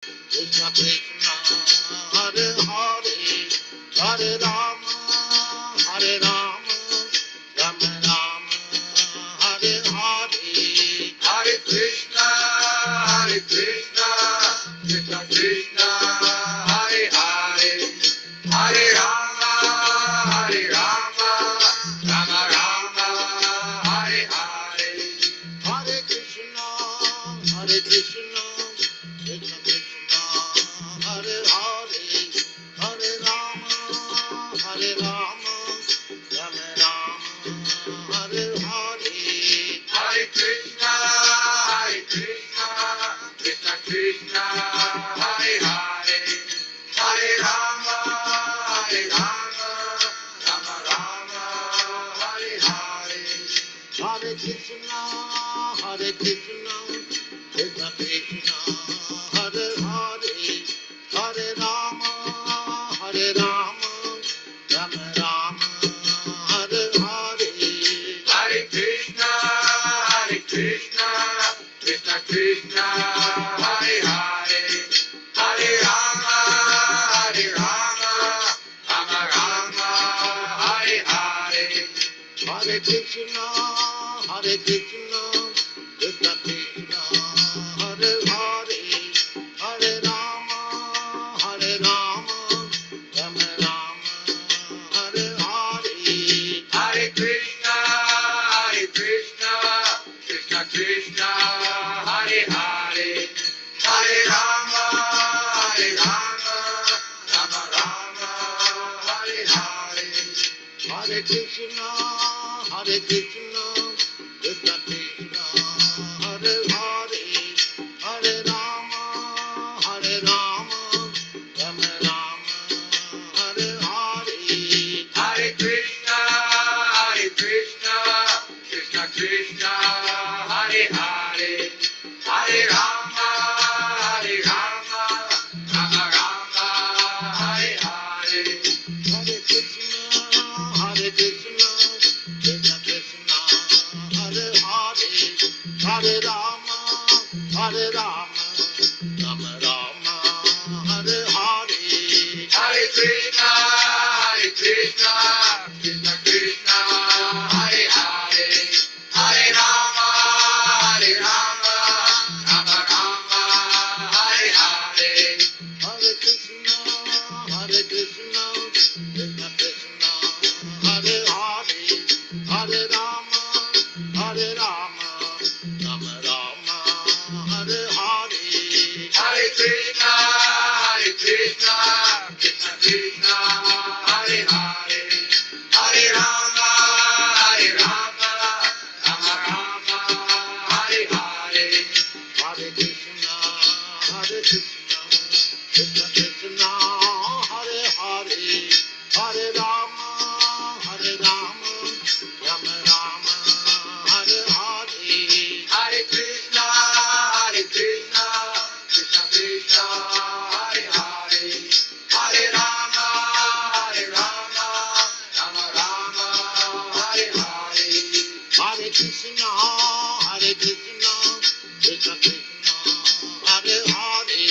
Krishna Krishna, Hare Hare, Hare Rama, Hare Rama, Rama Rama, Hare Hare, Hare Krishna, Krishna Krishna, Hare Hare, Hare Rama, Hare Rama, Rama Rama, Hare Hare, Hare Krishna, Krishna Krishna, Hare Hare, Hare Rama, Hare Rama, Rama Rama, Hare Hare, Hare Krishna, Krishna Krishna, Hare Hare, Hare Rama, Hare Rama, Rama Rama, Hare Hare, Hare Krishna, Krishna Krishna, Hare Hare, Hare Rama, Hare Rama, Rama Rama, Hare Hare, Hare Krishna, Krishna Krishna, Hare Hare, Hare Rama, Hare Rama, Rama Rama, Hare Hare, Hare Krishna, Krishna Krishna, Hare Hare, Hare Rama, Hare Rama, Rama Rama, Hare Hare, Hare Krishna, Krishna Krishna, Hare Hare, Hare Rama, Hare Rama, Rama Rama, Hare Hare, Hare Krishna, Krishna Krishna, Hare Hare, Hare Rama, Hare Rama, Rama Rama, Hare Hare, Hare Krishna, Krishna Krishna, Hare Hare, Hare Rama, Hare Rama, Rama Rama, Hare Hare, Hare Krishna, Krishna Krishna, Hare Hare, Hare Rama, Hare Rama, Rama Rama, Hare Hare, Hare Krishna, Krishna Krishna, Hare Hare, Hare Rama, Hare Rama, Rama Rama, Hare Hare, Hare Krishna, Krishna Krishna, Hare Hare, Hare Rama, Hare Rama, Rama Rama, Hare Hare, Hare Krishna, Krishna Krishna, Hare Hare, Hare Rama, Hare Rama, Rama Rama, Hare Hare, Hare Krishna, Krishna Krishna, Hare Hare, Hare Rama, Hare Rama, Rama Rama, Hare Hare, Hare Krishna, Krishna Krishna, Hare Hare, Hare Rama, Hare Rama, Rama Rama, Hare Hare, Hare Krishna, Krishna Krishna, Hare Hare,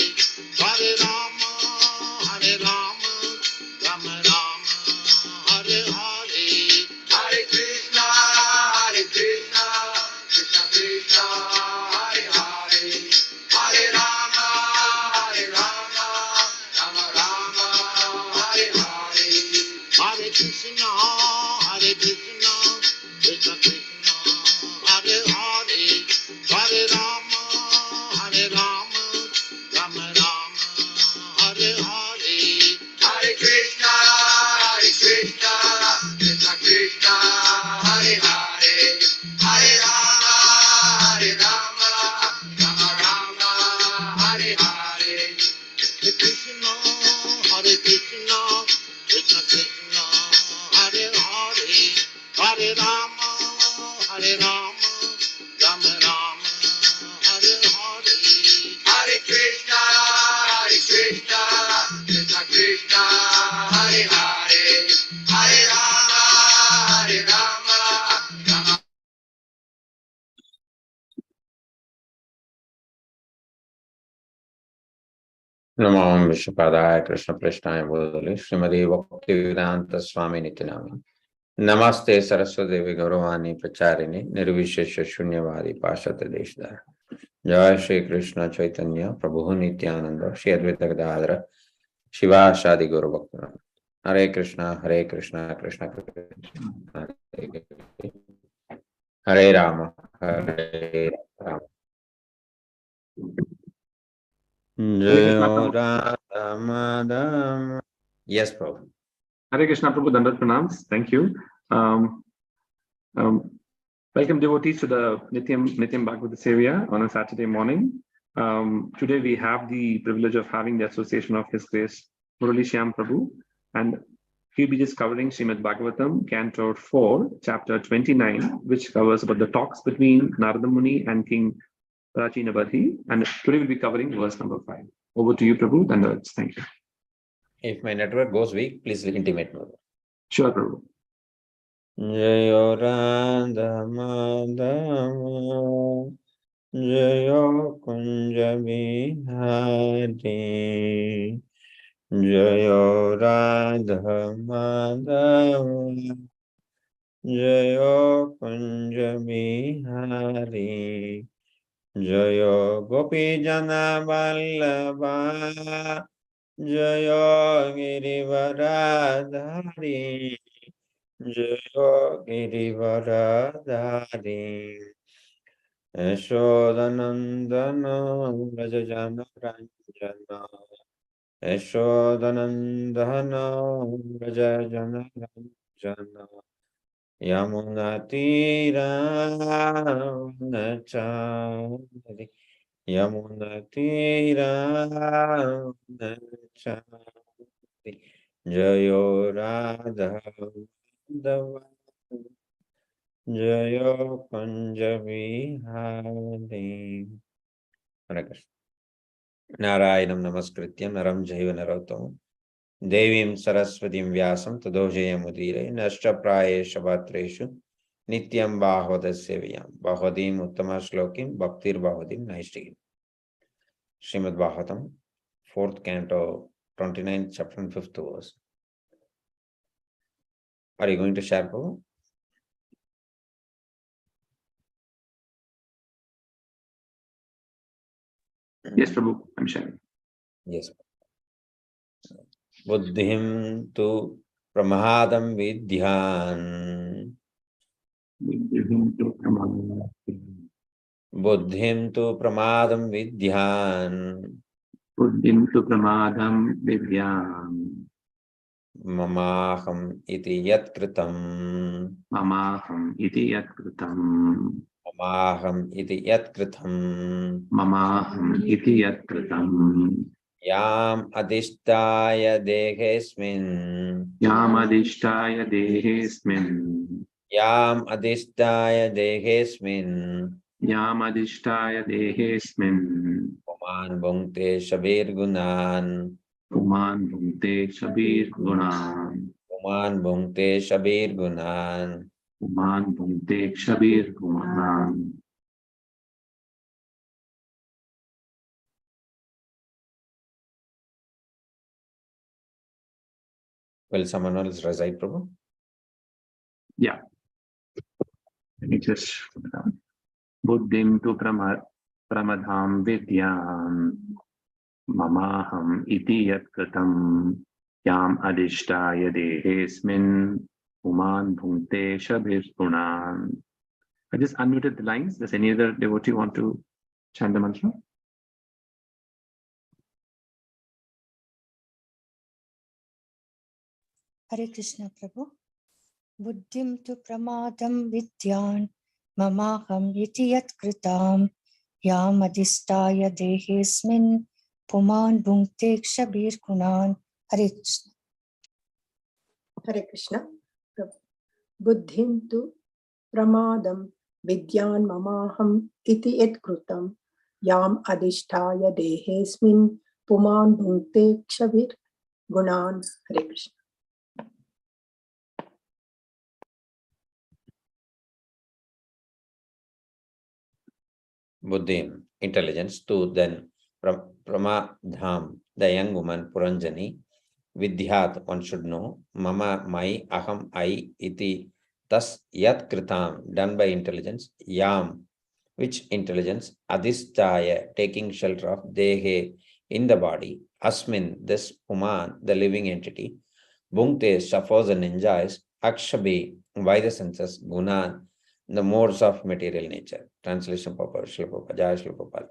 Namo Vishwapadaya Krishna Prashnaya Bodhali Srimati Bhaktivedanta Swami Nityanami Namaste Saraswati Devi Gauravani Pracharini Nirvishesha Shunyavadi Pashata Deshdara Jai Shri Krishna Chaitanya Prabhu Nityananda Shri Advaita Gadadhara Shiva Shadi Guru Bhaktivinoda Hare Krishna Krishna Krishna Hare Rama Hare Rama Jai Radha Madhava. Yes, Prabhu. Hare Krishna Prabhu, Dandat Pranams. Thank you. Welcome devotees to the Nityam Bhagavata Sevaya on a Saturday morning. Today we have the privilege of having the association of His Grace Murali Shyam Prabhu, and he'll be just covering Srimad Bhagavatam, Canto 4, Chapter 29, which covers about the talks between Narada Muni and King Prachinabadhi. And today we'll be covering verse number 5. Over to you, Prabhu. Dandavats. Thank you. If my network goes weak, please intimate me. Sure, Prabhu. Jayo Radha Madhava Jayo Kunja Bihari Jayo Radha Madhava Jayo Kunja Bihari Jayo Gopi Jana Vallabha Jayo Girivaradhari Jayo Girivaradhari Yashodanandana Rajajana Ranjana Yashodanandana Rajajana Ranjana Yamunatira Nachari Yamunatira Nachari Jayo Radha Madhava Jayo Panjabi Hari. Hare Krishna. Narayanam Namaskrityam Naram Jaiva Narottam Devim Saraswatim Vyasam Tadojayamudire Nashcha Prayesha Bhatreshu Nityam Bhagavata Sevayam Bhagavatim Uttama Shlokim Bhaktir Bhagavatim Naishtigim. Srimad Bhagavatam, 4th Canto, 29th chapter and 5th verse. Are you going to share, Prabhu? Yes, Prabhu, I'm sharing. Yes. Buddhim tu pramadam vidyan. Buddhim tu pramadam vidyan. Buddhim tu pramadam vidyam. Mamaham iti yat kritam. Mamaham iti yat kritam. Mamaham iti yat kritam. Mamaham iti yat kritam. Yam adhishtaya dehesmin. Yam adhishtaya dehesmin. Yam adhishtaya dehesmin. Yam adhishtaya dehesmin. Puman bhungte shabir gunan. Puman bhunte shabir gunan. Puman bhungte shabir gunan. Puman bhunte shabir gunan. Will someone else recite, Prabhu? Yeah. Let me just put it down. Buddhim tu pramadham vidyam. Mamaham iti yat kritam. Yam adhishtaya dehesmin. Puman bhunte shabir gunan. I just unmuted the lines. Does any other devotee want to chant the mantra? Hare Krishna Prabhu. Buddhim tu pramadam vidyan mamaham iti yat kritam yam adhistaya dehesmin puman bhungte kshabir kunan. Hare Krishna. Hare Krishna. Buddhim tu pramadam vidyan mamaham iti et krutam yam adhishtaya dehesmin puman bhunte kshavir gunan. Hare Krishna. Buddhim, intelligence, to then pramadham, the young woman Puranjani, Vidyat, one should know, Mama, my, Aham, I, Iti, thus Yat Kritam, done by intelligence, Yam, which intelligence, Adhisthaya, taking shelter of, Dehe, in the body, Asmin, this Uman, the living entity, Bhungte, suffers and enjoys, Akshabi, by the senses, Gunan, the modes of material nature. Translation Papa Shlapa, Jaya Shlapa.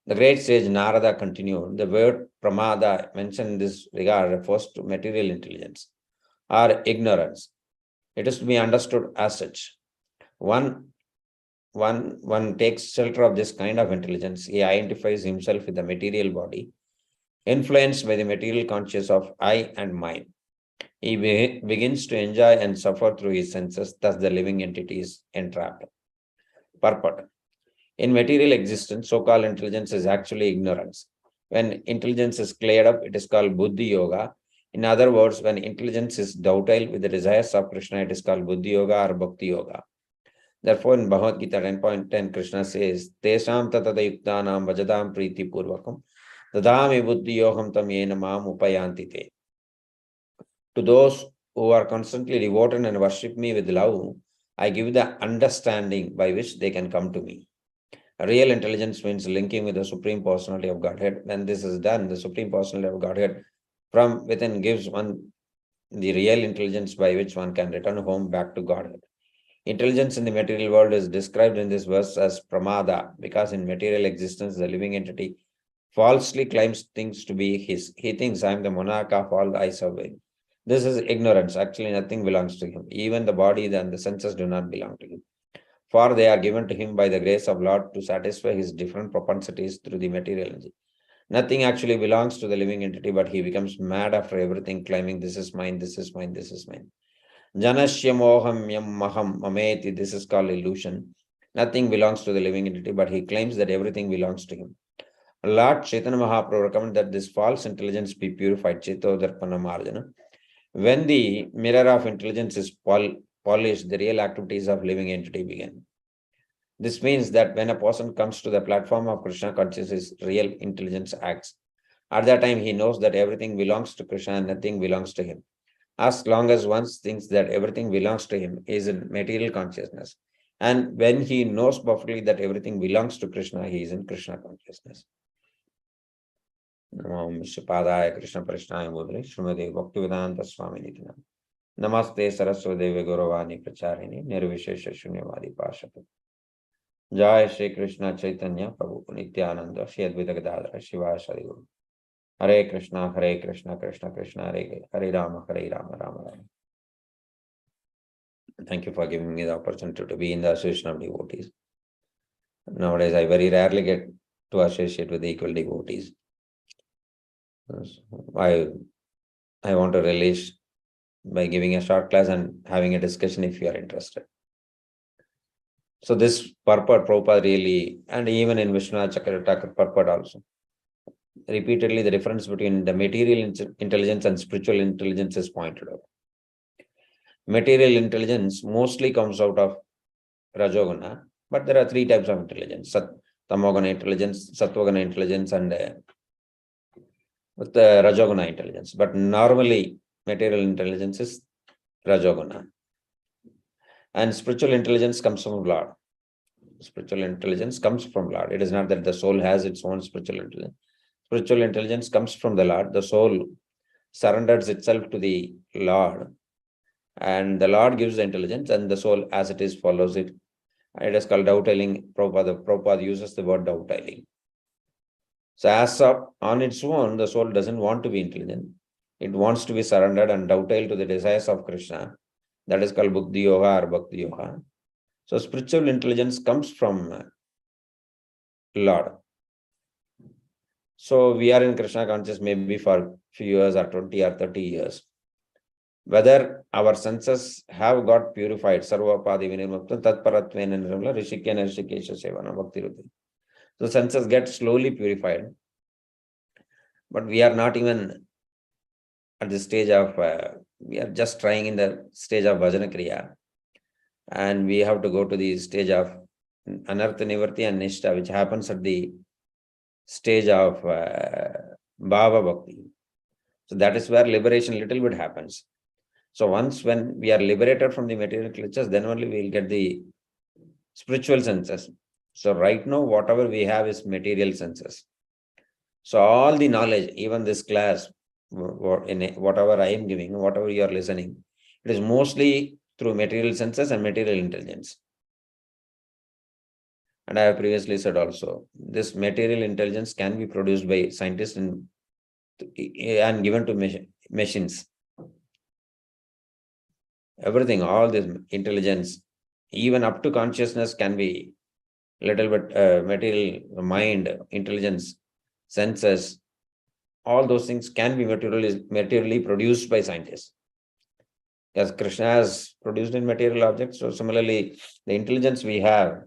The great sage Narada continued, the word pramada mentioned in this regard refers to material intelligence or ignorance. It is to be understood as such. One takes shelter of this kind of intelligence. He identifies himself with the material body, influenced by the material consciousness of I and mine. He begins to enjoy and suffer through his senses, thus the living entity is entrapped. Purport. In material existence, so-called intelligence is actually ignorance. When intelligence is cleared up, it is called Buddhi Yoga. In other words, when intelligence is docile with the desires of Krishna, it is called Buddhi Yoga or Bhakti Yoga. Therefore, in Bhagavad Gita 10.10, Krishna says, Tesam tatada yuktanam vajadam priti purvakam tadami buddhi yoham tam yena mam upayanti te. To those who are constantly devoted and worship me with love, I give the understanding by which they can come to me. Real intelligence means linking with the Supreme Personality of Godhead. When this is done, the Supreme Personality of Godhead from within gives one the real intelligence by which one can return home back to Godhead. Intelligence in the material world is described in this verse as pramada, because in material existence, the living entity falsely claims things to be his. He thinks, I am the monarch of all I survey. This is ignorance. Actually, nothing belongs to him. Even the body and the senses do not belong to him. For they are given to him by the grace of Lord to satisfy his different propensities through the material energy. Nothing actually belongs to the living entity, but he becomes mad after everything, claiming this is mine, this is mine, this is mine. Janasya moham yam maham mameti, this is called illusion. Nothing belongs to the living entity, but he claims that everything belongs to him. Lord Chaitanya Mahaprabhu recommended that this false intelligence be purified, Cheto Darpana Marjana. When the mirror of intelligence is polished, the real activities of living entity begin. This means that when a person comes to the platform of Krishna consciousness, real intelligence acts. At that time, he knows that everything belongs to Krishna and nothing belongs to him. As long as one thinks that everything belongs to him, he is in material consciousness. And when he knows perfectly that everything belongs to Krishna, he is in Krishna consciousness. Namo Vishwapadaya Krishna Prashnaya Murali Srimati Bhaktivedanta Swami Nityam. Namaste Saraswati Gauravani Pracharini Nirvishesha Shunyavadi Pashata. Jai Shri Krishna Chaitanya Prabhu Nityananda Shri Advaita Gadadhara Shiva Shri Guru. Hare Krishna Krishna Krishna Hare Rama Rama Rama. Thank you for giving me the opportunity to be in the association of devotees. Nowadays, I very rarely get to associate with equal devotees. I want to release by giving a short class and having a discussion if you are interested. So this purport, Prabhupada really, and even in Vishwanath Chakravarti purport also, repeatedly the difference between the material intelligence and spiritual intelligence is pointed out. Material intelligence mostly comes out of Rajoguna, but there are three types of intelligence: Tamoguna intelligence, Satvaguna intelligence, and with the Rajoguna intelligence. But normally, material intelligence is Rajoguna. And spiritual intelligence comes from Lord. Spiritual intelligence comes from Lord. It is not that the soul has its own spiritual intelligence. Spiritual intelligence comes from the Lord. The soul surrenders itself to the Lord, and the Lord gives the intelligence, and the soul, as it is, follows it. It is called dovetailing. Prabhupada uses the word dovetailing. So as on its own, the soul doesn't want to be intelligent. It wants to be surrendered and dovetailed to the desires of Krishna. That is called Buddhi Yoga or Bhakti Yoga. So spiritual intelligence comes from Lord. So we are in Krishna consciousness maybe for a few years or 20 or 30 years. Whether our senses have got purified, Sarvapadi Vinirmukta Tatparatvena Nirmala Rishikyana Rishikesha Sevana Bhakti Ruti. So senses get slowly purified. But we are not even at the stage of, we are just trying in the stage of Bhajana Kriya. And we have to go to the stage of Anartha Nivarti and Nishta, which happens at the stage of Bhava Bhakti. So that is where liberation little bit happens. So once when we are liberated from the material clutches, then only we will get the spiritual senses. So right now, whatever we have is material senses. So all the knowledge, even this class, whatever I am giving, whatever you are listening, it is mostly through material senses and material intelligence. And I have previously said also, this material intelligence can be produced by scientists and given to machines. Everything, all this intelligence, even up to consciousness can be little bit material, mind, intelligence, senses, all those things can be materially produced by scientists. As Krishna has produced in material objects, so similarly, the intelligence we have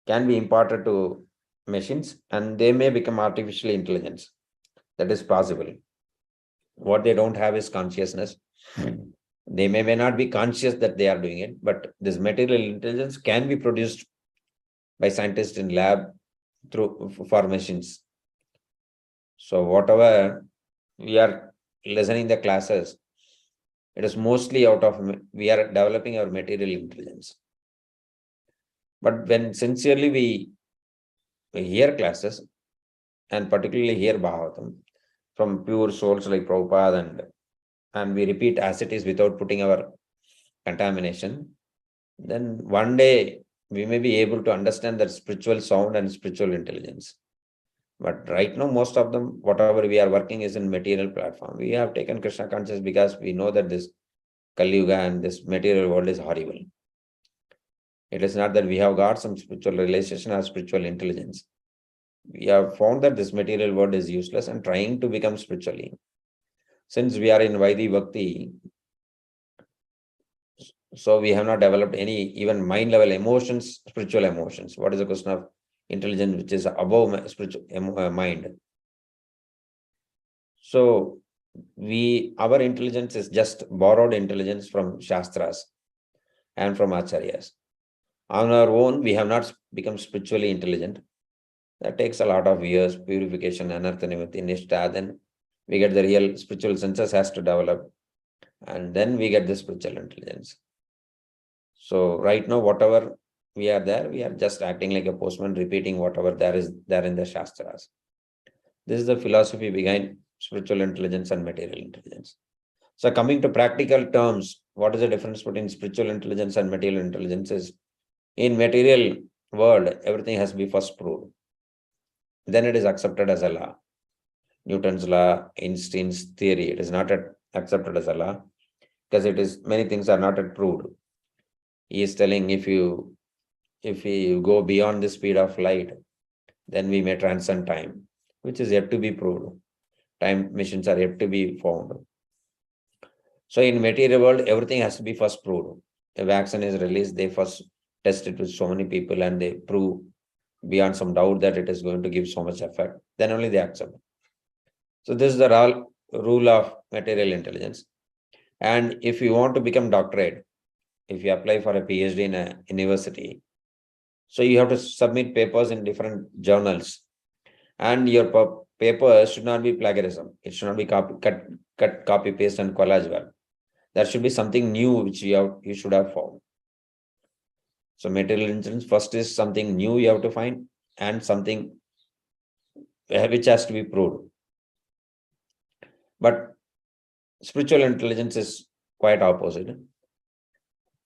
can be imparted to machines and they may become artificially intelligence. That is possible. What they don't have is consciousness. They may not be conscious that they are doing it, but this material intelligence can be produced by scientists in lab for machines. So whatever we are listening the classes, it is mostly out of, we are developing our material intelligence. But when sincerely we hear classes, and particularly hear Bhagavatam, from pure souls like Prabhupada, and we repeat as it is without putting our contamination, then one day we may be able to understand that spiritual sound and spiritual intelligence. But right now, most of them, whatever we are working is in material platform. We have taken Krishna consciousness because we know that this Kali Yuga and this material world is horrible. It is not that we have got some spiritual realization or spiritual intelligence. We have found that this material world is useless and trying to become spiritually. Since we are in Vaidhi Bhakti, so we have not developed any even mind level emotions, spiritual emotions. What is the question of intelligence which is above spiritual mind? So our intelligence is just borrowed intelligence from Shastras and from Acharyas. On our own, we have not become spiritually intelligent. That takes a lot of years, purification, anartha nivritti, nishtha, then we get the real spiritual senses has to develop, and then we get the spiritual intelligence. So right now, whatever we are just acting like a postman, repeating whatever there is there in the Shastras. This is the philosophy behind spiritual intelligence and material intelligence. So coming to practical terms, what is the difference between spiritual intelligence and material intelligence is, in material world, everything has to be first proved. Then it is accepted as a law. Newton's law, Einstein's theory, it is not accepted as a law because many things are not yet proved. He is telling if you go beyond the speed of light, then we may transcend time, which is yet to be proved. Time machines are yet to be found. So in material world, everything has to be first proved. A vaccine is released, they first test it with so many people and they prove beyond some doubt that it is going to give so much effect. Then only they accept. So this is the rule of material intelligence. And if you want to become doctorate, if you apply for a PhD in a university, so you have to submit papers in different journals. And your paper should not be plagiarism. It should not be cut, copy, paste, and collage well. There should be something new which you should have found. So material intelligence first is something new you have to find and something which has to be proved. But spiritual intelligence is quite opposite.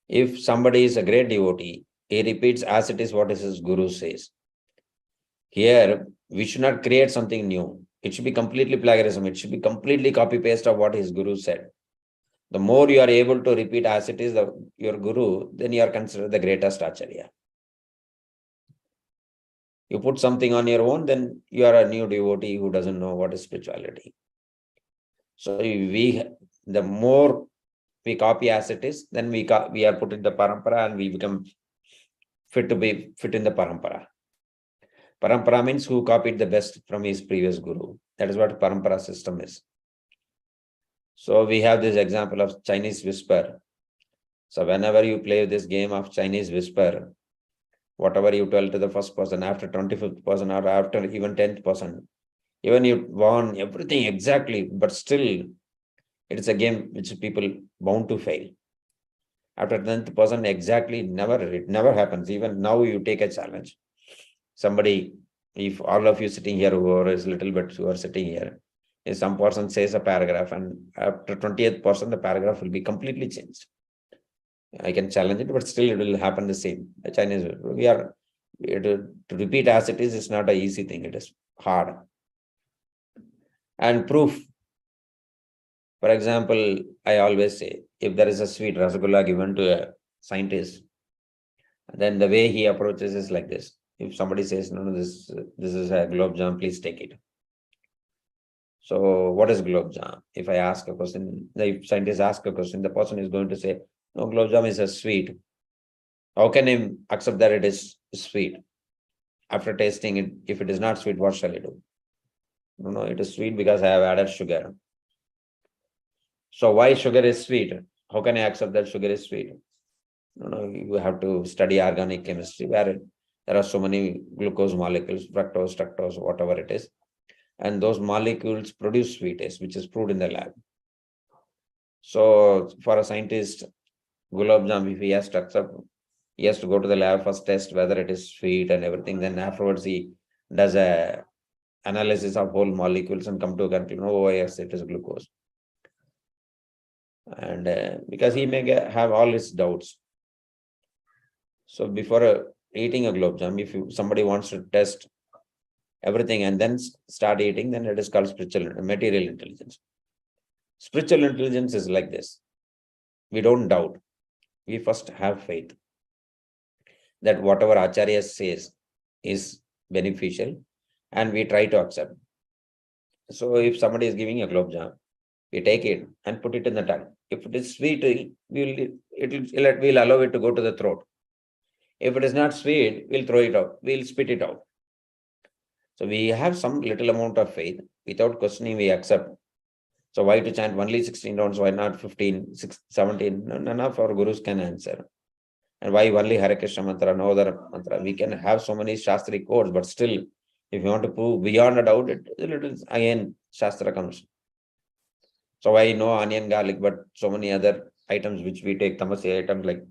If somebody is a great devotee, he repeats as it is what his guru says. Here, we should not create something new. It should be completely plagiarism. It should be completely copy-paste of what his guru said. The more you are able to repeat as it is your guru, then you are considered the greatest acharya. You put something on your own, then you are a new devotee who doesn't know what is spirituality. So the more we copy as it is, then we are put in the parampara and we become fit in the parampara. Parampara means who copied the best from his previous guru. That is what parampara system is. So we have this example of Chinese whisper. So whenever you play this game of Chinese whisper, whatever you tell to the first person, after 25th person or after even 10th person, Even you won everything exactly, but still it's a game which people bound to fail. After 10th person, exactly it never happens. Even now you take a challenge. Somebody, if all of you sitting here who are is little bit who are sitting here, if some person says a paragraph and after 20th person, the paragraph will be completely changed. I can challenge it, but still it will happen the same. The Chinese, to repeat as it is, it's not an easy thing. It is hard. And proof. For example, I always say, if there is a sweet rasgulla given to a scientist, then the way he approaches is like this. If somebody says, no, this is a gulab jam, please take it. So what is gulab jam? If I ask a question, if scientists ask a question, the person is going to say, no, gulab jam is a sweet. How can I accept that it is sweet? After tasting it, if it is not sweet, what shall I do? No, it is sweet because I have added sugar. So why sugar is sweet? How can I accept that sugar is sweet? You have to study organic chemistry where there are so many glucose molecules, fructose, fructose, whatever it is. And those molecules produce sweetness, which is proved in the lab. So for a scientist, gulab jam, if he has to accept, he has to go to the lab, first test whether it is sweet and everything. Then afterwards he does a analysis of whole molecules and come to a conclusion, oh yes, it is glucose. And because he may have all his doubts. So before eating a gulab jam, if somebody wants to test everything and then start eating, then it is called spiritual material intelligence. Spiritual intelligence is like this. We don't doubt. We first have faith that whatever Acharya says is beneficial and we try to accept. So if somebody is giving a gulab jam, we take it and put it in the tongue. If it is sweet, we'll allow it to go to the throat. If it is not sweet, we'll throw it out. We'll spit it out. So we have some little amount of faith. Without questioning, we accept. So why to chant only 16 rounds? Why not 15, 16, 17? None of our gurus can answer. And why only Hare Krishna mantra, no other mantra? We can have so many Shastri codes, but still, if you want to prove beyond a doubt, again, Shastra comes. So why no onion, garlic, but so many other items which we take, tamasic items like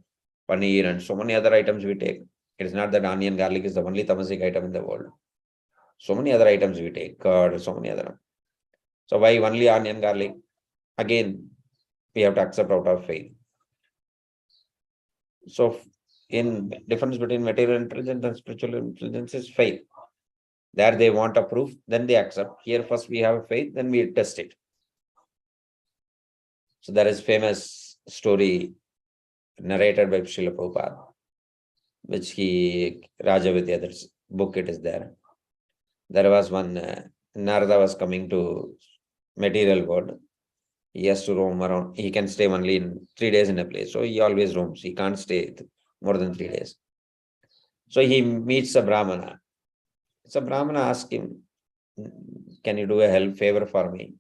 paneer and so many other items we take. It is not that onion, garlic is the only tamasic item in the world. So many other items we take, curd, so many other. So why only onion, garlic? Again, we have to accept out of faith. So in difference between material intelligence and spiritual intelligence is faith. There they want a proof, then they accept. Here first we have faith, then we test it. So there is famous story narrated by Srila Prabhupada, which Raja Vidyadar's book, it is there. There was one, Narada was coming to material world. He has to roam around. He can stay only in 3 days in a place. So he always roams. He can't stay more than 3 days. So he meets a Brahmana. So Brahmana asks him, can you do a favor for me?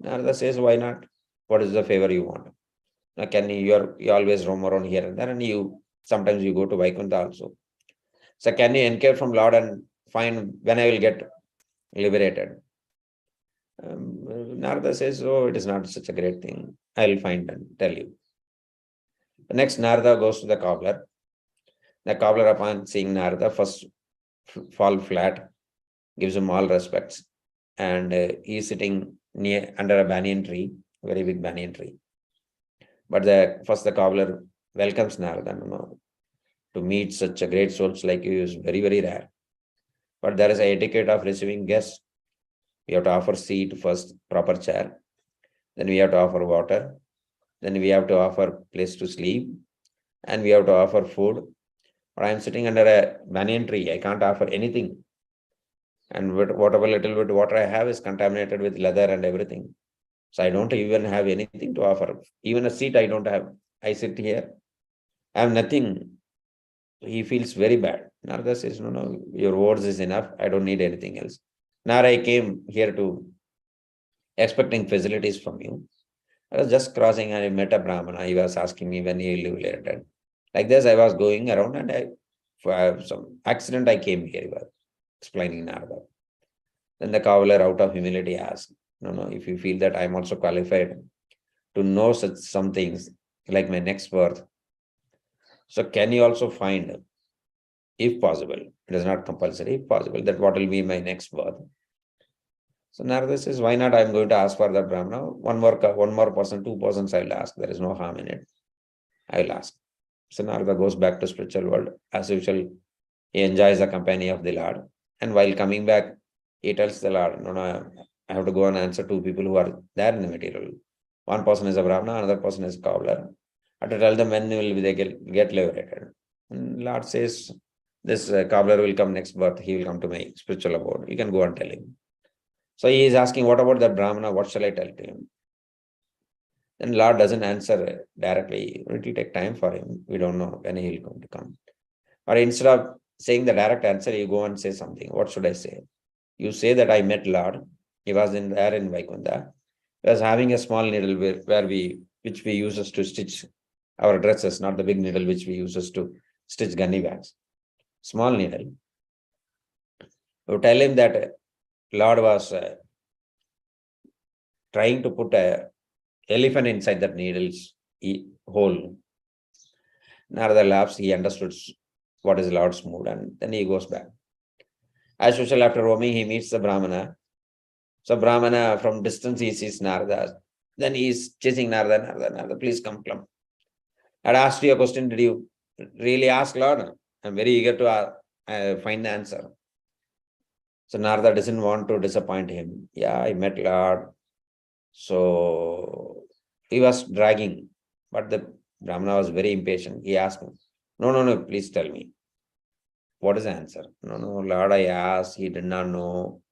Narada says, why not? What is the favor you want? Now, you always roam around here and there, and sometimes you go to Vaikuntha also. So can you inquire from Lord and find when I will get liberated? Narada says, oh, it is not such a great thing. I will find and tell you. The next, Narada goes to the cobbler. The cobbler, upon seeing Narada, first fall flat, gives him all respects, and he is sitting under a banyan tree, very big banyan tree. But the cobbler welcomes Narada. To meet such a great souls like you is very, very rare. But there is an etiquette of receiving guests. We have to offer seat first, proper chair. Then we have to offer water. Then we have to offer place to sleep. And we have to offer food. But I am sitting under a banyan tree. I can't offer anything. And whatever little bit water I have is contaminated with leather and everything. So I don't even have anything to offer. Even a seat I don't have. I sit here. I have nothing. He feels very bad. Narada says, no, your words is enough. I don't need anything else. Now I came here to expecting facilities from you. I was just crossing and I met a Brahmana. He was asking me when you live later. Like this, I was going around and for some accident I came here. He was explaining Narada. Then the cobbler, out of humility, asked, no, if you feel that I'm also qualified to know such some things like my next birth, so can you also find, if possible, it is not compulsory, if possible, that what will be my next birth? So Narada says, why not? I'm going to ask for that Brahmana. One more person, 2 persons I will ask. There is no harm in it. I will ask. So Narada goes back to spiritual world. As usual, he enjoys the company of the Lord. And while coming back, he tells the Lord, no, I have to go and answer 2 people who are there in the material. One person is a Brahmana, another person is a cobbler. I have to tell them when will they get liberated. And Lord says, this cobbler will come next birth. He will come to my spiritual abode. You can go and tell him. So he is asking, what about that Brahmana? What shall I tell to him? Then Lord doesn't answer directly. It will take time for him. We don't know when he will come to come. Or instead of saying the direct answer, you go and say something. What should I say? You say that I met Lord. He was there in Vaikunta. He was having a small needle which we use to stitch our dresses, not the big needle which we use to stitch gunny bags. Small needle. You tell him that Lord was trying to put a elephant inside that needle's hole. Narada laughs, he understood what is Lord's mood, and then he goes back. As usual, after roaming, he meets the Brahmana. So Brahmana, from distance, he sees Narada. Then he is chasing Narada, please come. I had asked you a question, did you really ask Lord? I'm very eager to find the answer. So Narada doesn't want to disappoint him. Yeah, I met Lord. So he was dragging, but the Brahmana was very impatient. He asked him, no, please tell me. What is the answer? No, Lord, I asked, he did not know.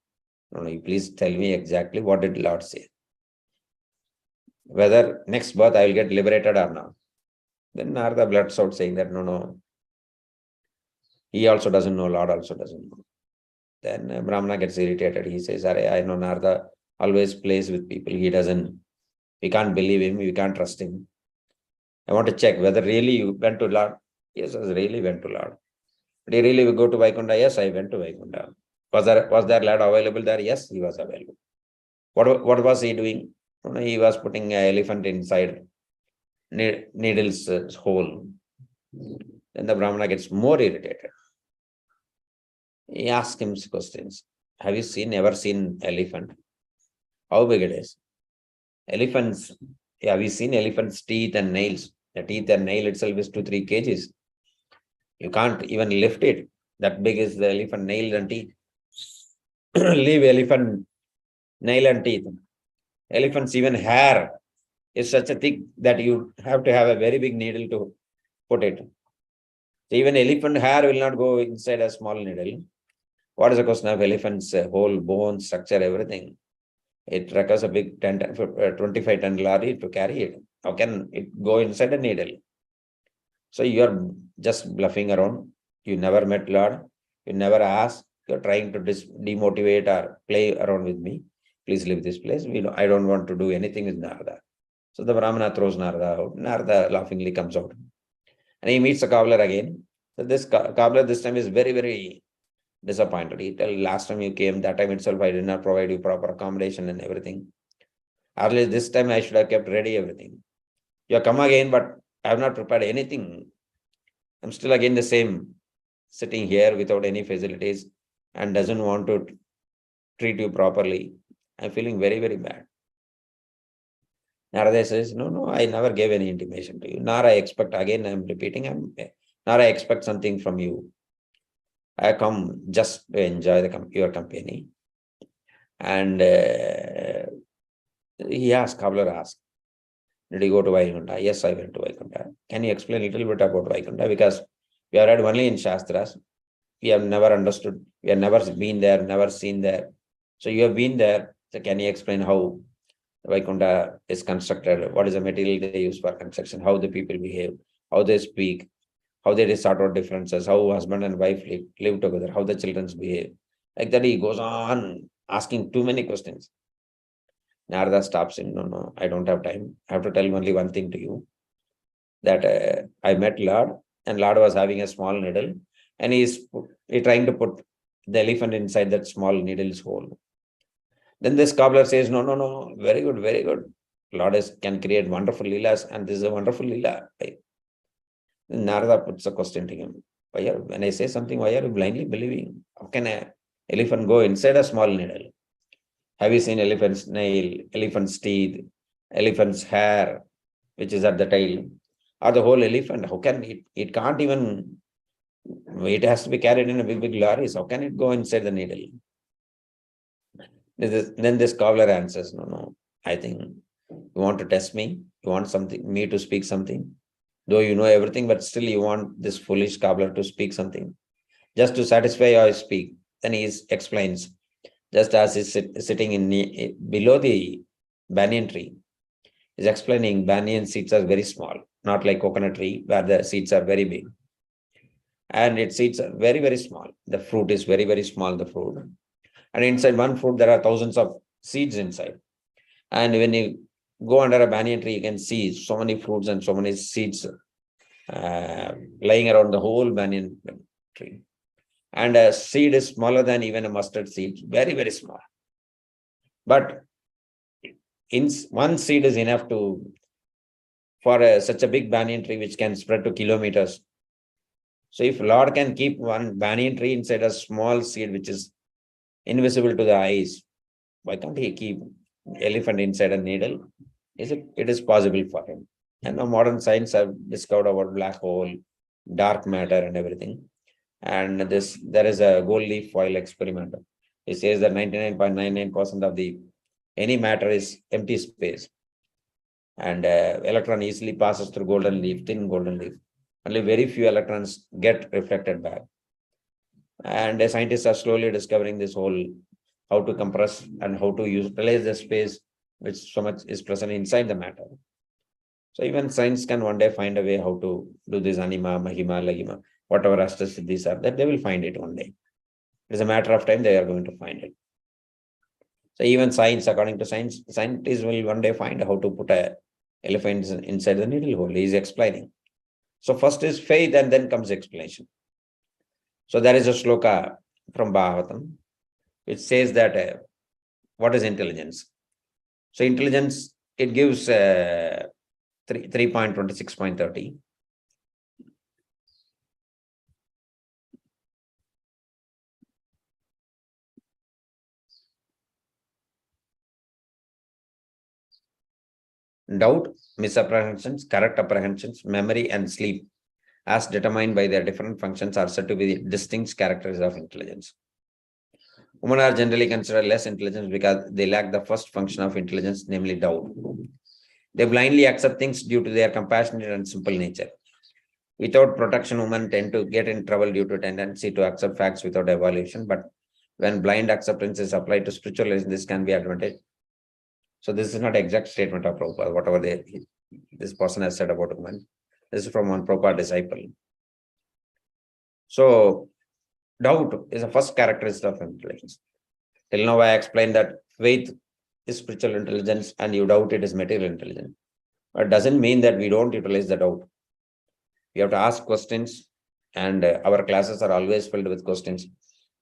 No, you please tell me exactly what did Lord say. Whether next birth I will get liberated or not. Then Narada blurts out saying that, no. He also doesn't know, Lord also doesn't know. Then Brahmana gets irritated. He says, I know Narada always plays with people. We can't believe him. We can't trust him. I want to check whether really you went to Lord. Yes, I really went to Lord. Did you really go to Vaikunta? Yes, I went to Vaikunta. Was there Lord available there? Yes, he was available. What was he doing? He was putting an elephant inside needle's hole. Then the Brahmana gets more irritated. He asks him questions. Have you ever seen elephant? How big it is? Elephants, have you seen elephant's teeth and nails? The teeth and nail itself is 2-3 kgs. You can't even lift it. That big is the elephant nail and teeth. Leave elephant nail and teeth. Elephant's even hair is such a thick that you have to have a very big needle to put it. So even elephant hair will not go inside a small needle. What is the question of elephant's whole bone structure, everything? It requires a big 25-ton lorry to carry it. How can it go inside a needle? So you are just bluffing around. You never met Lord. You never asked. You're trying to demotivate or play around with me. Please leave this place. I don't want to do anything with Narada. So the Brahmana throws Narada out. Narada laughingly comes out. And he meets the cobbler again. So this cobbler this time is very, very disappointed. He tells, last time you came, that time itself I did not provide you proper accommodation and everything. Earlier this time I should have kept ready everything. You have come again, but I have not prepared anything. I'm still again the same, sitting here without any facilities and doesn't want to treat you properly. I'm feeling very, very bad. Narada says, no, I never gave any intimation to you. Nor I expect, again I'm repeating, nor I expect something from you. I come just to enjoy your company. And cobbler asked, did you go to Vaikunta? Yes, I went to Vaikunta. Can you explain a little bit about Vaikunta? Because we have read only in Shastras. We have never understood. We have never been there, never seen there. So you have been there. So can you explain how Vaikunta is constructed? What is the material they use for construction? How the people behave? How they speak? How they sort out differences? How husband and wife live together? How the children behave? Like that, he goes on asking too many questions. Narada stops him. No, I don't have time. I have to tell only one thing to you. That I met Lord, and Lord was having a small needle, and he's trying to put the elephant inside that small needle's hole. Then this cobbler says, no, no, no, very good, very good. Lord can create wonderful leelas, and this is a wonderful leela. Then Narada puts a question to him. When I say something, why are you blindly believing? How can an elephant go inside a small needle? Have you seen elephant's nail, elephant's teeth, elephant's hair, which is at the tail, or the whole elephant? How can it can't even, it has to be carried in a big, big lorries. How can it go inside the needle? Then this cobbler answers, no, no, I think you want to test me. You want me to speak something. Though you know everything, but still you want this foolish cobbler to speak something. Just to satisfy you, I speak. Then he explains, just as he's sitting below the banyan tree, he's explaining banyan seeds are very small, not like coconut tree where the seeds are very big. And its seeds are very, very small. The fruit is very, very small, the fruit. And inside one fruit, there are thousands of seeds inside. And when you go under a banyan tree, you can see so many fruits and so many seeds lying around the whole banyan tree. And a seed is smaller than even a mustard seed, very, very small. But one seed is enough for such a big banyan tree, which can spread to kilometers. So if Lord can keep one banyan tree inside a small seed, which is invisible to the eyes, why can't he keep elephant inside a needle? It is possible for him. And now modern science have discovered about black hole, dark matter and everything. And there is a gold leaf foil experiment. It says that 99.99% of any matter is empty space. And electron easily passes through thin golden leaf. Only very few electrons get reflected back. And the scientists are slowly discovering this whole, how to compress and how to utilize the space which so much is present inside the matter. So even science can one day find a way how to do this anima, mahima, lahima, whatever astasiddhis are, that they will find it one day. It is a matter of time they are going to find it. So even science, according to science, scientists will one day find how to put a elephant inside the needle hole. He is explaining. So first is faith and then comes explanation. So there is a shloka from Bhagavatam, which says that what is intelligence? So intelligence, it gives 3.26.30. Doubt, misapprehensions, correct apprehensions, memory, and sleep, as determined by their different functions, are said to be the distinct characters of intelligence. Women are generally considered less intelligent because they lack the first function of intelligence, namely doubt. They blindly accept things due to their compassionate and simple nature. Without protection, women tend to get in trouble due to tendency to accept facts without evaluation. But when blind acceptance is applied to spiritualism, this can be advantage. So this is not exact statement of Prabhupada, whatever this person has said about women. This is from one Prabhupada disciple. So doubt is the first characteristic of intelligence. Till now, I explained that faith is spiritual intelligence and you doubt it is material intelligence. But it doesn't mean that we don't utilize the doubt. We have to ask questions, and our classes are always filled with questions.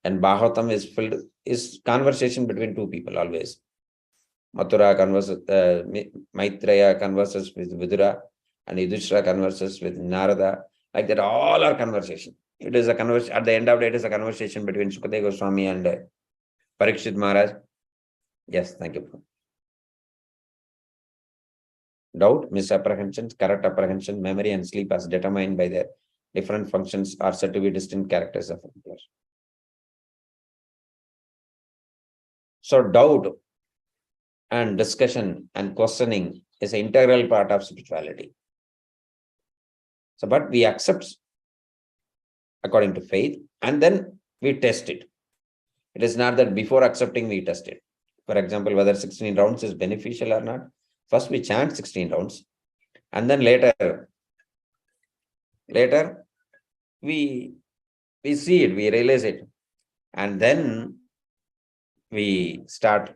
And Bhagavatam is conversation between two people always. Mathura Maitreya converses with Vidura, and Yudhishthira converses with Narada. Like that, all are conversation. It is a conversation. At the end of it, it is a conversation between Sukadeva Goswami and Parikshit Maharaj. Yes, thank you. Doubt, misapprehensions, correct apprehension, memory, and sleep, as determined by their different functions, are said to be distinct characters of intelligence. So doubt and discussion and questioning is an integral part of spirituality. So, but we accept according to faith, and then we test it. It is not that before accepting we test it. For example, whether 16 rounds is beneficial or not. First we chant 16 rounds, and then later we see it, we realize it, and then we start.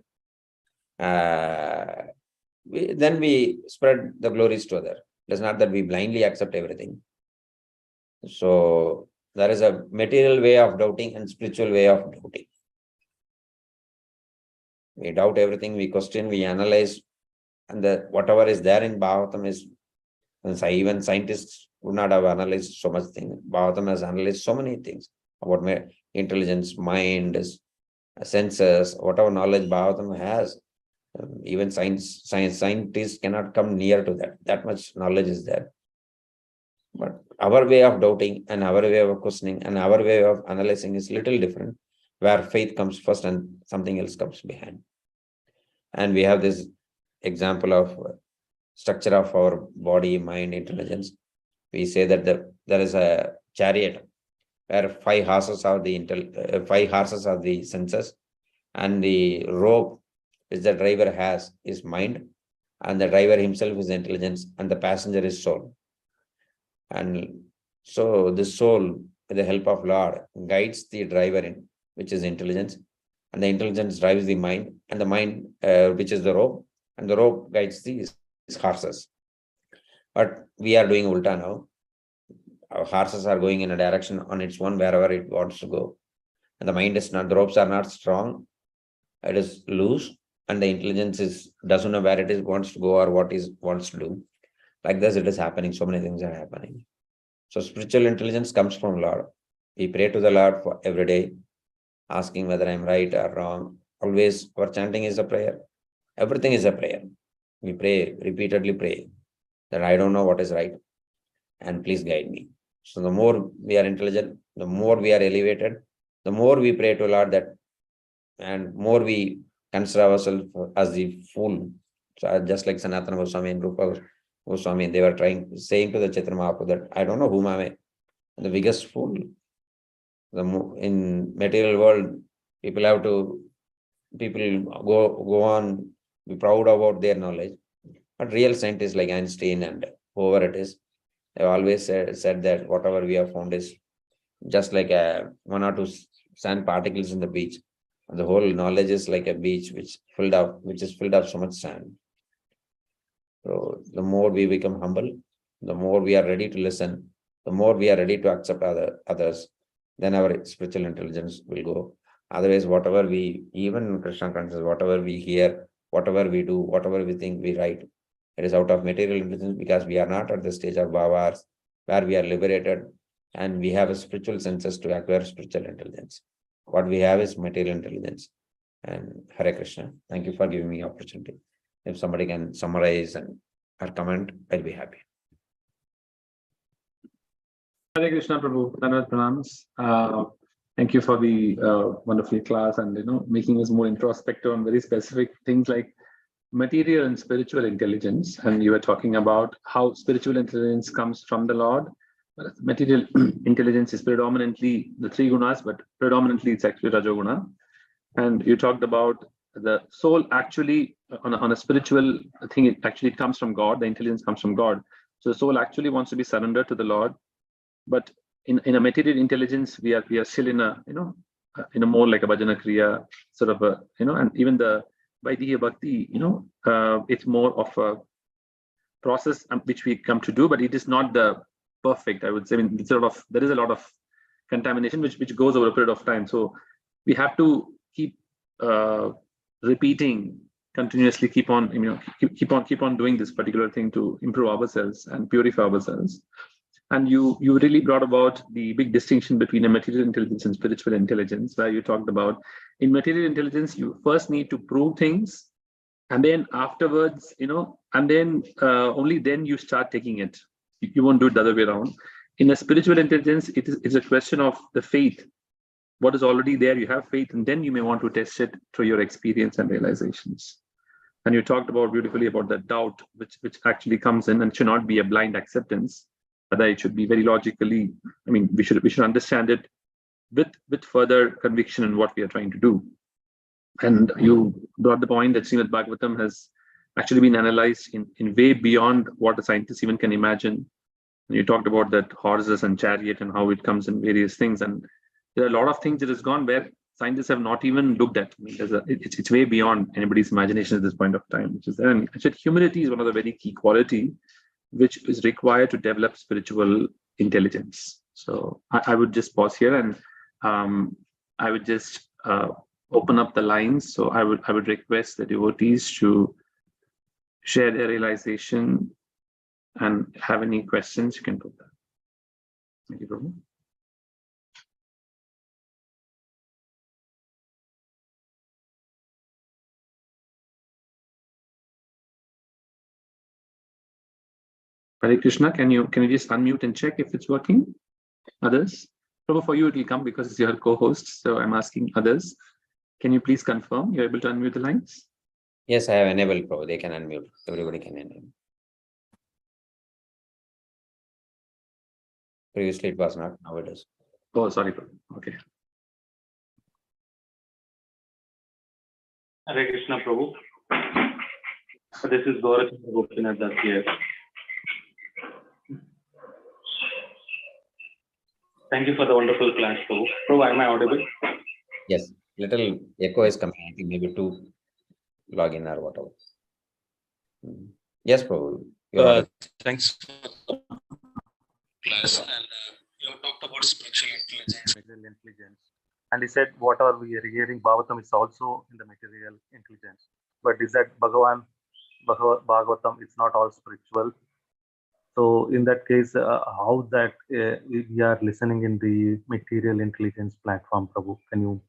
Then we spread the glories to others. It is not that we blindly accept everything. So there is a material way of doubting and spiritual way of doubting. We doubt everything, we question, we analyze, and whatever is there in Bhagavatam is, and so even scientists would not have analyzed so much thing. Bhagavatam has analyzed so many things about intelligence, mind, senses, whatever knowledge Bhagavatam has. Even scientists cannot come near to that. That much knowledge is there. But our way of doubting and our way of questioning and our way of analyzing is little different, where faith comes first and something else comes behind. And we have this example of structure of our body, mind, intelligence. We say that there is a chariot where 5 horses are the senses, and the rope which the driver has is mind, and the driver himself is intelligence, and the passenger is soul. And so the soul, with the help of Lord, guides the driver in, which is intelligence, and the intelligence drives the mind, and the mind, which is the rope, and the rope guides these horses. But we are doing ulta now. Our horses are going in a direction on its own wherever it wants to go, and the mind is not. The ropes are not strong; it is loose, and the intelligence doesn't know where it wants to go or what it wants to do. Like this, it is happening. So many things are happening. So spiritual intelligence comes from Lord. We pray to the Lord for every day, asking whether I'm right or wrong. Always our chanting is a prayer. Everything is a prayer. We pray, repeatedly pray that I don't know what is right, and please guide me. So the more we are intelligent, the more we are elevated, the more we pray to Lord that, and more we consider ourselves as the fool. So just like Sanatana Goswami and Rupa Goswami, they were saying to the Chaitanya Mahaprabhu that I don't know whom am I, the biggest fool. In material world, people go on, be proud about their knowledge. But real scientists like Einstein and whoever it is, they always said that whatever we have found is just like 1 or 2 sand particles in the beach. And the whole knowledge is like a beach which is filled up so much sand. So the more we become humble, the more we are ready to listen, the more we are ready to accept others, then our spiritual intelligence will go. Otherwise, even Krishna consciousness, whatever we hear, whatever we do, whatever we think, we write, it is out of material intelligence, because we are not at the stage of bhavas where we are liberated and we have a spiritual senses to acquire spiritual intelligence. What we have is material intelligence. And Hare Krishna, thank you for giving me opportunity. If somebody can summarize or comment, I'll be happy. Hare Krishna, Prabhu. Dhanavad pranams. Thank you for the wonderful class and making us more introspective on very specific things like material and spiritual intelligence. And you were talking about how spiritual intelligence comes from the Lord. Material intelligence is predominantly the 3 gunas, but predominantly it's actually Rajoguna. And you talked about the soul actually on a spiritual thing, it comes from God, the intelligence comes from God. So the soul actually wants to be surrendered to the Lord. But in a material intelligence, we are still in a more like a bhajana kriya sort of a, and even the Vaidhiya Bhakti, it's more of a process which we come to do, but it is not the perfect, I would say. I mean, there is a lot of contamination which goes over a period of time. So we have to keep repeating continuously, keep on doing this particular thing to improve ourselves and purify ourselves. And you really brought about the big distinction between a material intelligence and spiritual intelligence, where you talked about in material intelligence, you first need to prove things, and then afterwards, and then only then you start taking it. You won't do it the other way around. In a spiritual intelligence, it's a question of the faith. What is already there, you have faith, and then you may want to test it through your experience and realizations. And you talked about beautifully about the doubt, which actually comes in, and it should not be a blind acceptance. Rather, it should be very logically. I mean, we should understand it with further conviction in what we are trying to do. And you brought the point that Srimad Bhagavatam has actually been analyzed in way beyond what the scientists even can imagine. And you talked about that horses and chariot and how it comes in various things. And there are a lot of things that has gone where scientists have not even looked at. I mean, it's way beyond anybody's imagination at this point of time, which is there. And I said humility is one of the very key quality which is required to develop spiritual intelligence. So I would just pause here, and I would just open up the lines. So I would request the devotees to share their realization and have any questions, you can put that. Thank you, Prabhu. Hare Krishna, can you just unmute and check if it's working? Others? Prabhu, for you it will come because it's your co-host. So I'm asking others. Can you please confirm you're able to unmute the lines? Yes, I have enabled, Prabhu. They can unmute. Everybody can enable. Previously it was not, now it is. Oh, sorry, Prabhu. Okay. Hare Krishna Prabhu. This is Gaurachandra Gopinath Das here. Thank you for the wonderful class, Prabhu. Prabhu, am I audible? Yes, little echo is coming. I think maybe to log in or whatever. Yes, Prabhu. Thanks for class. And you have talked about spiritual intelligence, material intelligence. And he said whatever we are hearing, Bhagavatam is also in the material intelligence. But is that Bhagavatam, it's not all spiritual. So in that case, how that we are listening in the material intelligence platform, Prabhu? Can you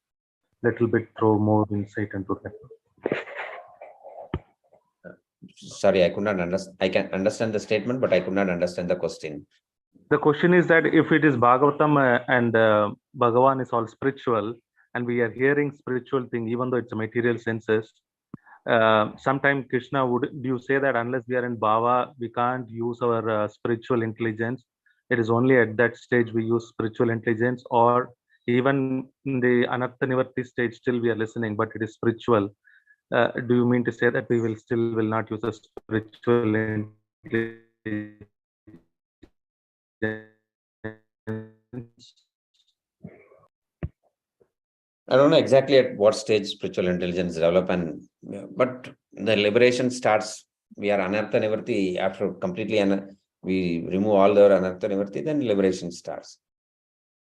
little bit throw more insight into that? Sorry, I could not understand. I can understand the statement, but I could not understand the question. The question is that if it is Bhagavatam and Bhagavan is all spiritual, and we are hearing spiritual thing, even though it's a material senses, sometimes Krishna do you say that unless we are in Bhava, we can't use our spiritual intelligence? It is only at that stage we use spiritual intelligence, or even in the Anartha Nivarti stage, still we are listening, but it is spiritual. Do you mean to say that we will not use a spiritual intelligence? I don't know exactly at what stage spiritual intelligence develop, but the liberation starts. We are anartha nivarti after completely, we remove all our anartha nivarti, then liberation starts.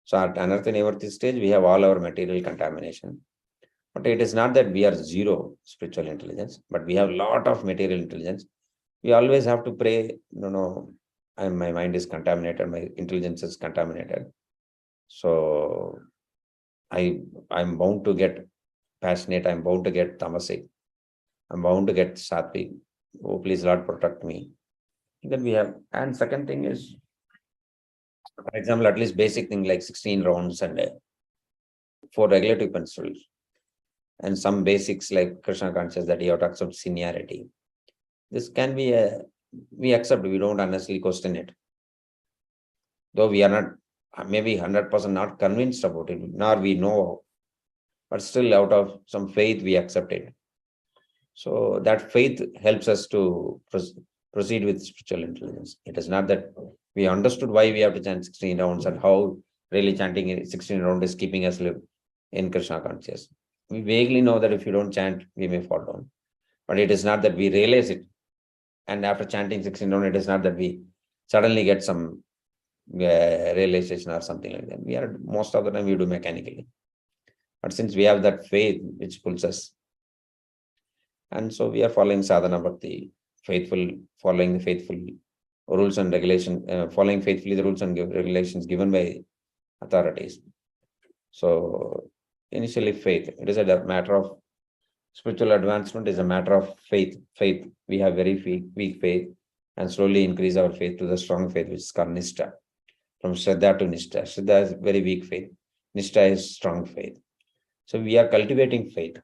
So at anartha nivarti stage, we have all our material contamination. But it is not that we are zero spiritual intelligence, but we have a lot of material intelligence. We always have to pray, my mind is contaminated, my intelligence is contaminated. So I'm bound to get passionate, I'm bound to get tamasic, I'm bound to get sattvic. Oh, please, Lord, protect me. Then we have, and second thing is, for example, at least basic thing like 16 rounds and 4 regulative principles. And some basics like Krishna consciousness that you have to accept seniority. This can be we accept, we don't honestly question it. Though we are not maybe 100% not convinced about it, nor we know, but still out of some faith we accept it. So that faith helps us to proceed with spiritual intelligence. It is not that we understood why we have to chant 16 rounds and how really chanting 16 rounds is keeping us live in Krishna consciousness. We vaguely know that if you don't chant, we may fall down. But it is not that we realize it. And after chanting 16 rounds, it is not that we suddenly get some realization or something like that. We are, most of the time we do mechanically. But since we have that faith which pulls us, and so we are following sadhana bhakti, following the faithful rules and regulations, following faithfully the rules and regulations given by authorities. So initially faith, it is a matter of spiritual advancement is a matter of faith. We have very weak faith, and slowly increase our faith to the strong faith, which is called nishtha. From Shraddha to Nishtha. Shraddha is very weak faith. Nishtha is strong faith. So we are cultivating faith.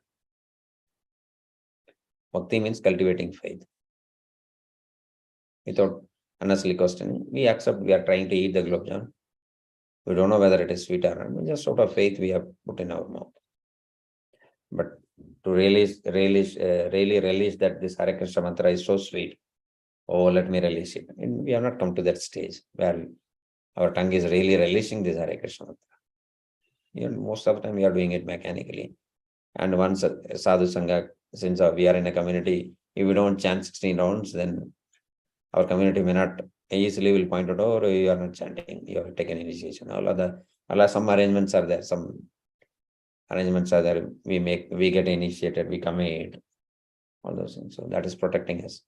Bhakti means cultivating faith. Without honestly questioning, we accept we are trying to eat the gulab jamun. We don't know whether it is sweet or not. Just out of faith we have put in our mouth. But to really relish that this Hare Krishna mantra is so sweet. Oh, let me relish it. And we have not come to that stage where our tongue is really relishing this Hare Krishna mantra. Most of the time we are doing it mechanically. And once sadhu sangha, since we are in a community, if we don't chant 16 rounds, then our community may not easily will point out, oh, you are not chanting, you have taken initiation. Some arrangements are there, some arrangements are there. We get initiated, we commit, all those things. So that is protecting us.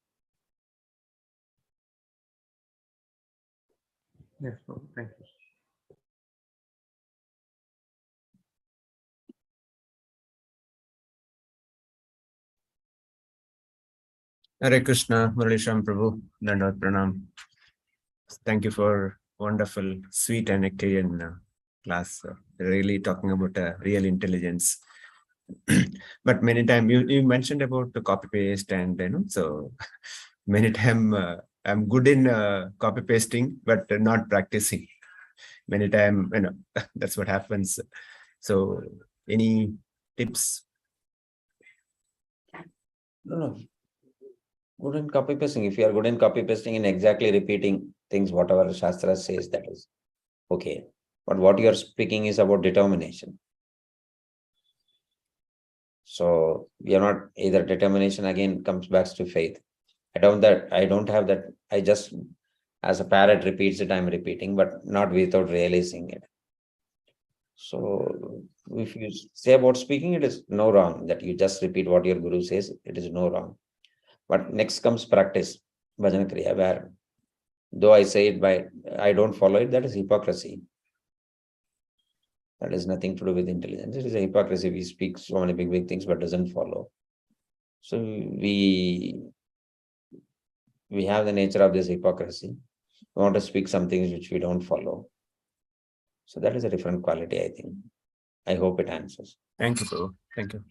Yes, Prabhu. Thank you. Hare Krishna, Murali Shyam Prabhu, Dandavat Pranam. Thank you for wonderful, sweet and nectarian class. Really talking about real intelligence. But many times you mentioned about the copy paste and so many times I'm good in copy pasting, but not practicing. Many times that's what happens. So any tips? No. Good in copy pasting. If you are good in copy pasting and exactly repeating things, whatever Shastra says, that is okay. But what you are speaking is about determination. So we are not either determination again comes back to faith. I don't have that. I just as a parrot repeats it, I'm repeating, but not without realizing it. So if you say about speaking, it is no wrong that you just repeat what your guru says, it is no wrong. But next comes practice, bhajan kriya, where though I say it I don't follow it, that is hypocrisy. That is nothing to do with intelligence. It is a hypocrisy. We speak so many big things, but doesn't follow. So we have the nature of this hypocrisy. We want to speak some things which we don't follow. So that is a different quality, I think. I hope it answers. Thank you, Prabhu. Thank you.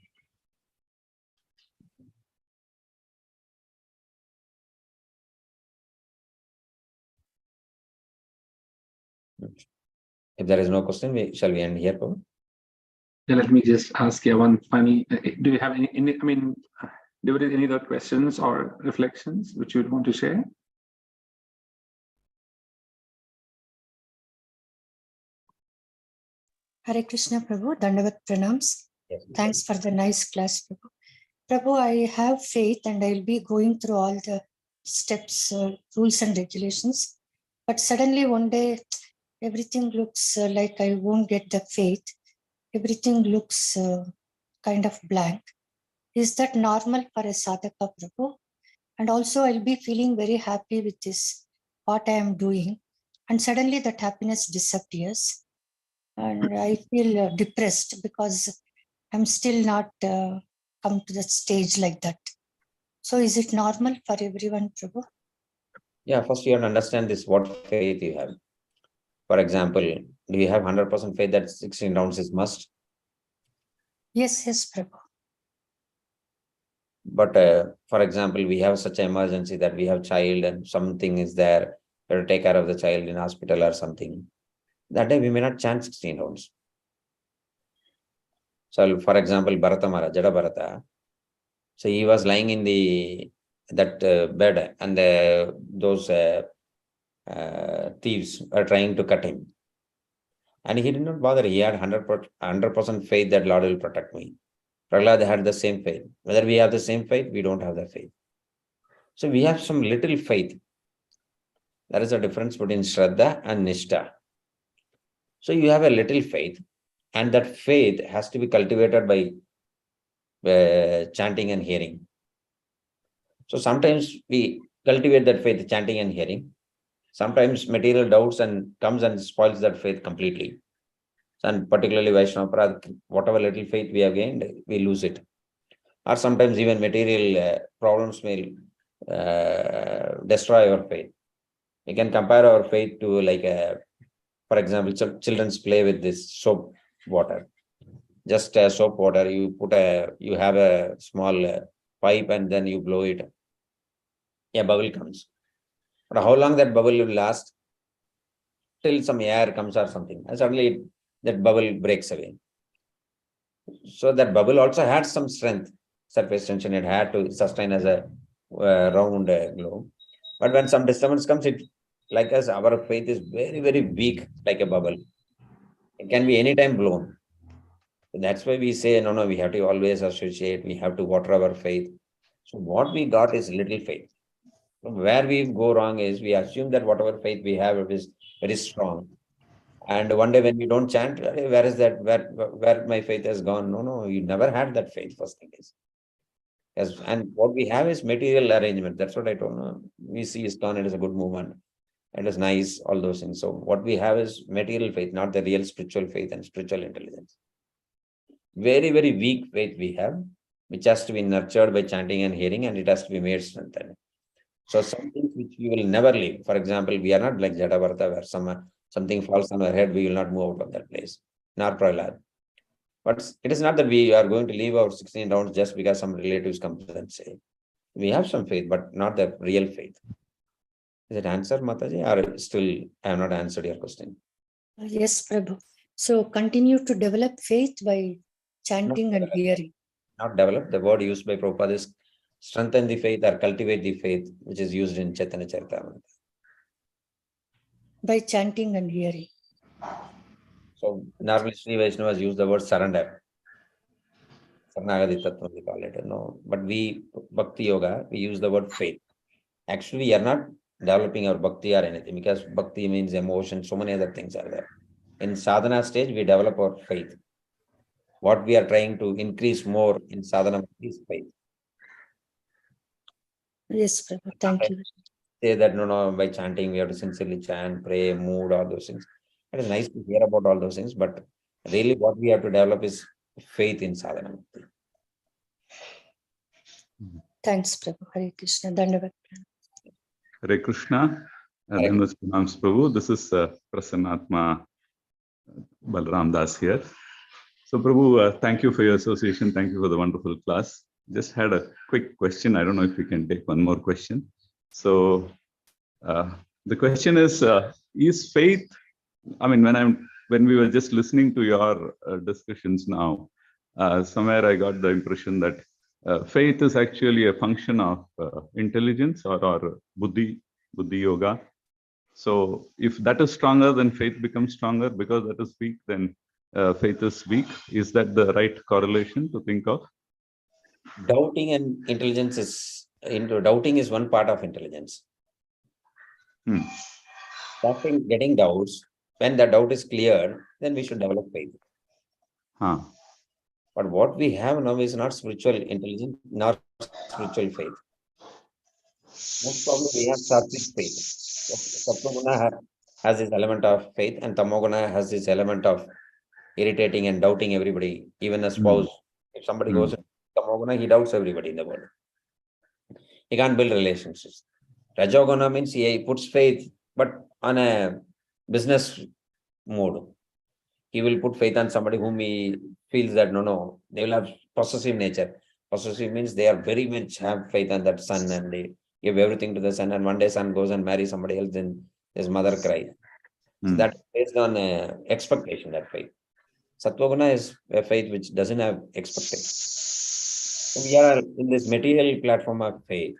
If there is no question, shall we end here, Prabhu? Yeah, let me just ask you one final. Do you have any do you have any other questions or reflections which you would want to share? Hare Krishna Prabhu, Dandavat Pranams. Yes. Thanks for the nice class, Prabhu. Prabhu, I have faith and I'll be going through all the steps, rules and regulations. But suddenly one day, everything looks like I won't get the faith. Everything looks kind of blank. Is that normal for a sadhaka, Prabhu? And also I'll be feeling very happy with this, what I am doing. And suddenly that happiness disappears. And I feel depressed because I'm still not come to that stage like that. So is it normal for everyone, Prabhu? Yeah, first you have to understand this, what faith you have. For example, do you have 100% faith that 16 rounds is must? Yes, Prabhu. But for example, we have such an emergency that we have child and something is there, we have to take care of the child in hospital or something. That day we may not chant 16 rounds. So for example, Bharata Maharaj, Jada Bharata, so he was lying in that bed and those thieves are trying to cut him. And he did not bother. He had 100% faith that Lord will protect me. Prahlad had the same faith. Whether we have the same faith, we don't have the faith. So we have some little faith. There is a difference between Shraddha and Nishtha. So you have a little faith, and that faith has to be cultivated by chanting and hearing. So sometimes we cultivate that faith, chanting and hearing. Sometimes material doubts comes and spoils that faith completely. And particularly Vaishnava, whatever little faith we have gained, we lose it. Or sometimes even material problems may destroy our faith. We can compare our faith to for example, children's play with this soap water. Just soap water, you have a small pipe and then you blow it. A bubble comes. But how long that bubble will last? Till some air comes or something. And suddenly that bubble breaks away. So that bubble also had some strength, surface tension. It had to sustain as a round globe. But when some disturbance comes, like us, our faith is very, very weak, like a bubble. It can be anytime blown. So that's why we say, no, we have to always associate, we have to water our faith. So what we got is little faith. Where we go wrong is we assume that whatever faith we have is very strong. And one day when we don't chant, where is that? Where my faith has gone? No, you never had that faith. First thing is, yes, and what we have is material arrangement. That's what I told you. We see ISKCON, it is a good movement. It is nice, all those things. So what we have is material faith, not the real spiritual faith and spiritual intelligence. Very, very weak faith we have, which has to be nurtured by chanting and hearing, and it has to be made strengthened. So some things which we will never leave. For example, we are not like Jadavarta, where something falls on our head, we will not move out of that place. Nor Prahlad. But it is not that we are going to leave our 16 rounds just because some relatives come and say. We have some faith, but not the real faith. Is it answered, Mataji, or still I have not answered your question? Yes, Prabhu. So continue to develop faith by chanting and hearing. Not develop. The word used by Prabhupada is strengthen the faith or cultivate the faith, which is used in Chaitanya Charitamrita. By chanting and hearing. So normally Sri Vaishnavas use the word surrender. Sarnagati Tattva we call it. No, but we, Bhakti Yoga, we use the word faith. Actually, we are not developing our Bhakti or anything, because Bhakti means emotion, so many other things are there. In sadhana stage, we develop our faith. What we are trying to increase more in sadhana is faith. Yes, Prabhu. Thank you. Say that no, by chanting, we have to sincerely chant, pray, mood, all those things. It is nice to hear about all those things, but really what we have to develop is faith in sadhana. Thanks, Prabhu. Hare Krishna. Dandavad. Hare Krishna. Dhanwas Pranams Prabhu. This is Prasannatma Balram Das here. So Prabhu, thank you for your association. Thank you for the wonderful class. Just had a quick question. I don't know if we can take one more question. So the question is faith, I mean, when we were just listening to your discussions now, somewhere I got the impression that faith is actually a function of intelligence or buddhi yoga. So if that is stronger, then faith becomes stronger. Because that is weak, then faith is weak. Is that the right correlation to think of? Doubting and intelligence is doubting is one part of intelligence. Getting doubts, when the doubt is cleared, then we should develop faith. But what we have now is not spiritual intelligence, not spiritual faith. Most probably we have sattvic faith. Sattva-guna has this element of faith, and Tamoguna has this element of irritating and doubting everybody, even a spouse. If somebody goes to Tamoguna, he doubts everybody in the world. He can't build relationships. Rajoguna means he puts faith, but on a business mode. He will put faith on somebody whom he feels that no, they will have possessive nature. Possessive means they are very much have faith on that son, and they give everything to the son, and one day son goes and marries somebody else, then his mother cries. So that is based on expectation, that faith. Sattva-guna is a faith which doesn't have expectation. So we are in this material platform of faith.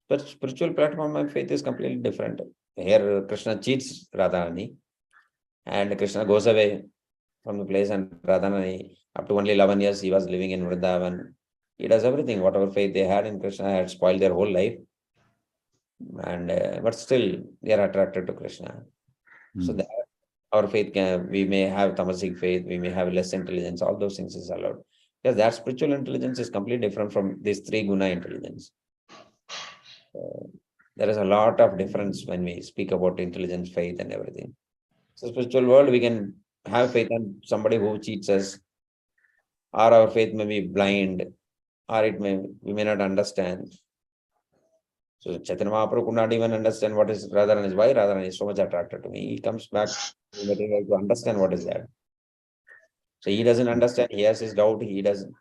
But spiritual platform of faith is completely different. Here Krishna cheats Radharani, and Krishna goes away from the place, and Radharani, up to only 11 years, he was living in Vrindavan. He does everything. Whatever faith they had in Krishna had spoiled their whole life. And but still, they are attracted to Krishna. So that our faith we may have tamasic faith, we may have less intelligence, all those things is allowed. Because that spiritual intelligence is completely different from these three guna intelligence. There is a lot of difference when we speak about intelligence, faith, and everything. So spiritual world, we can have faith on somebody who cheats us, or our faith may be blind, or we may not understand. So Chaitanya Mahaprabhu could not even understand what is Radharani is. Why Radharani is so much attracted to me? He comes back to material to understand what is that. So he doesn't understand. He has his doubt. He doesn't.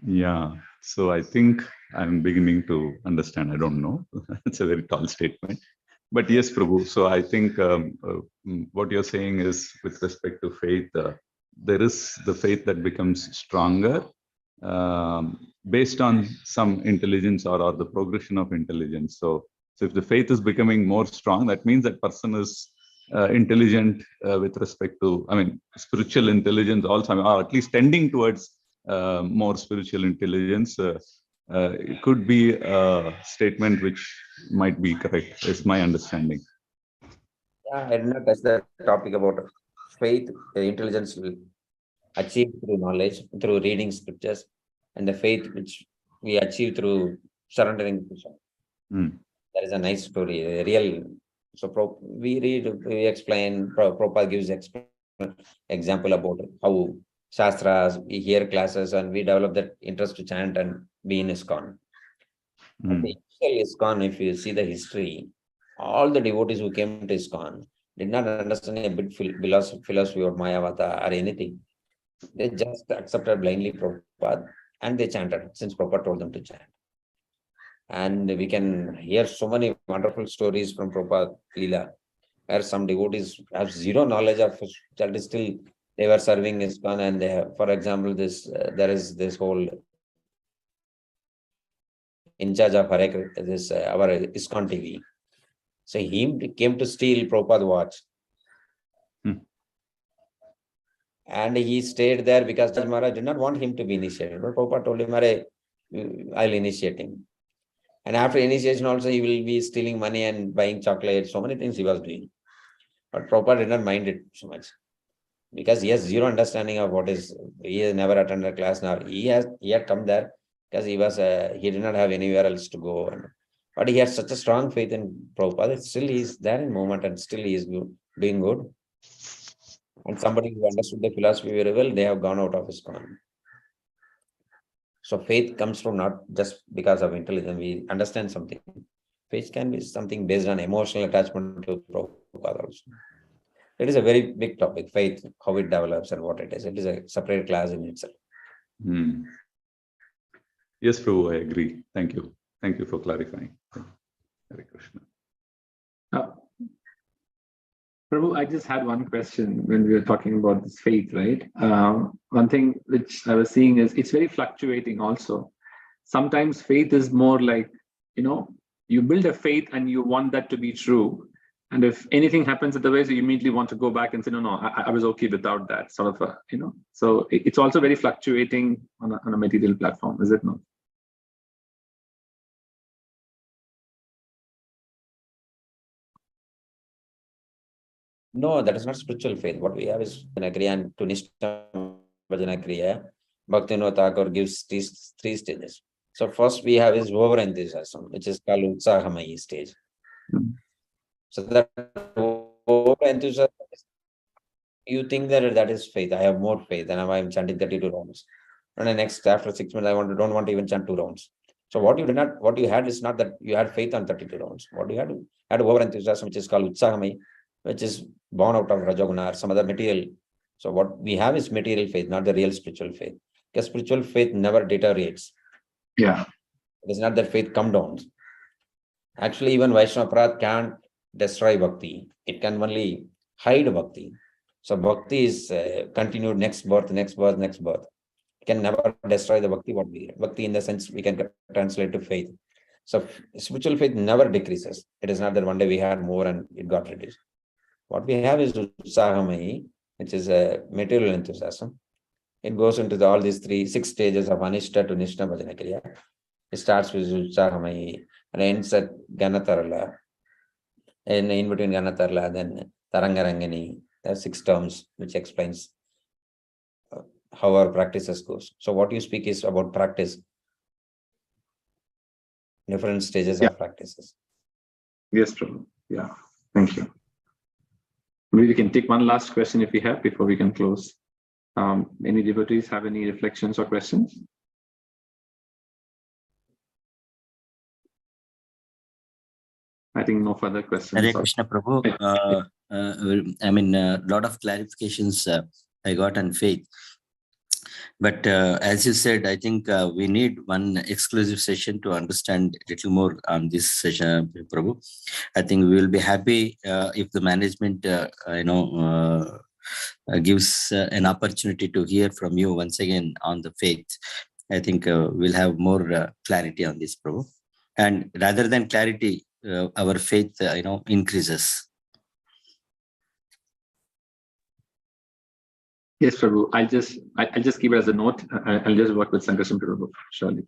Yeah. So I think I'm beginning to understand. I don't know. It's a very tall statement. But yes, Prabhu. So I think what you're saying is, with respect to faith, there is the faith that becomes stronger based on some intelligence or the progression of intelligence. So if the faith is becoming more strong, that means that person is intelligent with respect to, spiritual intelligence also, or at least tending towards more spiritual intelligence. it could be a statement which might be correct, is my understanding. Yeah, I did not touch the topic about faith. The intelligence will achieve through knowledge, through reading scriptures, and the faith which we achieve through surrendering to God. That is a nice story, a real. So we read, we explain, Prabhupada gives example about how Shastras, we hear classes and we develop that interest to chant and be in ISKCON. The initial ISKCON, if you see the history, all the devotees who came to ISKCON did not understand a bit philosophy or Mayavada or anything. They just accepted blindly Prabhupada and they chanted since Prabhupada told them to chant. And we can hear so many wonderful stories from Prabhupada Leela, where some devotees have zero knowledge of child, still they were serving ISKCON, and they have, for example, this there is this whole in charge of our ISKCON TV. So he came to steal Prabhupada watch. And he stayed there because Maharaj did not want him to be initiated. But Prabhupada told him, I'll initiate him. And after initiation also, he will be stealing money and buying chocolate, so many things he was doing. But Prabhupada did not mind it so much, because he has zero understanding of what is, he has never attended a class now. He had come there because he did not have anywhere else to go. But he has such a strong faith in Prabhupada, still he is there in moment and still he is doing good. And somebody who understood the philosophy very well, they have gone out of ISKCON. So faith comes from not just because of intelligence, we understand something. Faith can be something based on emotional attachment to Prabhupada also. It is a very big topic, faith, how it develops and what it is. It is a separate class in itself. Yes, Prabhu, I agree. Thank you. Thank you for clarifying. Hare Krishna. Prabhu, I just had one question when we were talking about this faith, right? One thing which I was seeing is it's very fluctuating also. Sometimes faith is more like, you build a faith and you want that to be true. And if anything happens otherwise, you immediately want to go back and say, no, I was okay without that sort of So it's also very fluctuating on a material platform, is it not? No, that is not spiritual faith. What we have is Kriya and to Nishtha Bhajana Kriya. Bhaktivinoda Thakur gives these three stages. So first we have is over enthusiasm, which is called Utsahamayi stage. So that over enthusiasm, you think that is faith. I have more faith, and I am chanting 32 rounds. And the next, after 6 months, I don't want to even chant 2 rounds. So what you had is not that you had faith on 32 rounds. What you had over enthusiasm, which is called Utsahamayi, which is born out of Rajoguna or some other material. So what we have is material faith, not the real spiritual faith. Because spiritual faith never deteriorates. Yeah. It is not that faith comes down. Actually, even Vaishnava Path can't destroy bhakti. It can only hide bhakti. So bhakti is continued next birth. It can never destroy the bhakti. Bhakti in the sense we can translate to faith. So spiritual faith never decreases. It is not that one day we had more and it got reduced. What we have is Utsahamayi, which is a material enthusiasm. It goes into all these 6 stages of Anishta to Nishtha Bhajana Kriya. It starts with Utsahamayi and ends at Ganatarala. And in between Ganatarala, then Tarangarangani. There are 6 terms which explains how our practices goes. So what you speak is about practice. Different stages of practices. Yes, Prabhu. Yeah. Thank you. Maybe we can take one last question if we have before we can close. Any devotees have any reflections or questions? I think no further questions. Hare Krishna Prabhu. I mean, a lot of clarifications I got on faith. But as you said, I think we need one exclusive session to understand a little more on this session, Prabhu. I think we will be happy if the management, gives an opportunity to hear from you once again on the faith. I think we'll have more clarity on this, Prabhu. And rather than clarity, our faith, increases. Yes, Prabhu. I'll just keep it as a note. I'll just work with Sankarshan Prabhu. Surely.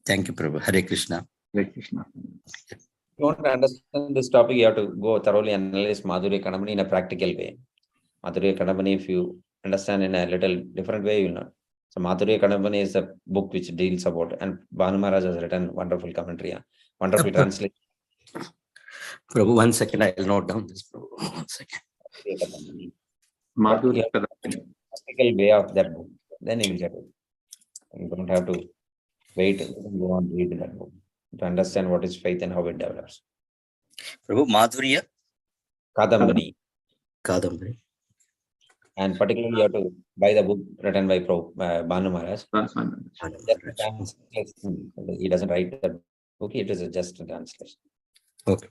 Thank you, Prabhu. Hare Krishna. Hare Krishna. If you want to understand this topic, you have to go thoroughly analyze Madhurya Kadambini in a practical way. Madhurya Kadambini, if you understand in a little different way, you know. So Madhurya Kadambini is a book which deals about, and Bhanu Maharaj has written wonderful commentary, wonderful translation. Prabhu, 1 second, I'll note down this. Prabhu. 1 second. Madhurya Practical way of that book, then you will get it. You don't have to wait and go on reading that book to understand what is faith and how it develops. Prabhu, Madhurya Kadambini. Kadambini. And particularly, you have to buy the book written by Bhanu Maharaj. He doesn't write the book; it is just a translation. Okay.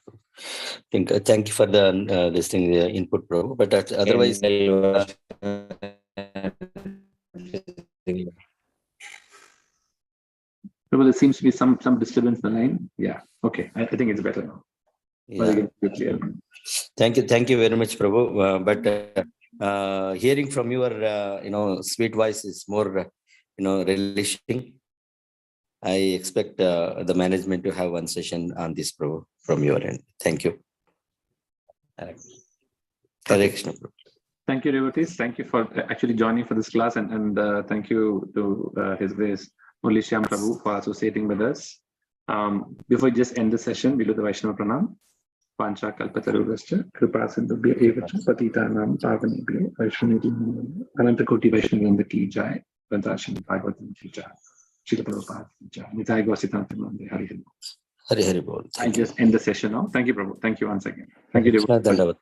Thank you for the this thing, the input, Prabhu. But otherwise, Prabhu, there seems to be some disturbance in the line. Yeah. Okay. I think it's better now. yeah. Thank you very much, Prabhu. But hearing from your sweet voice is more relishing. I expect the management to have one session on this, Prabhu, from your end. Thank you. Hare Krishna, Prabhu. Thank you, devotees. Thank you for actually joining for this class, and thank you to His Grace Murali Shyam Prabhu for associating with us. Before we just end the session, we do the Vaishnava Pranam. Pancha Kalpataruvascha, Kripa Sindhubhya Evacha, Patitanam Pavanebhyo, Vaishnaviti, Anantakoti Vaishnavanda Ki Jai, Vandasham Bhagavatam Ki Jai, Srila Prabhupada Ki Jai, Nitai Gositanta Mande, Hari Hari Bol. Hari Hari Bol. I just end the session now. Thank you, Prabhu. Thank you once again. Thank you, devotees.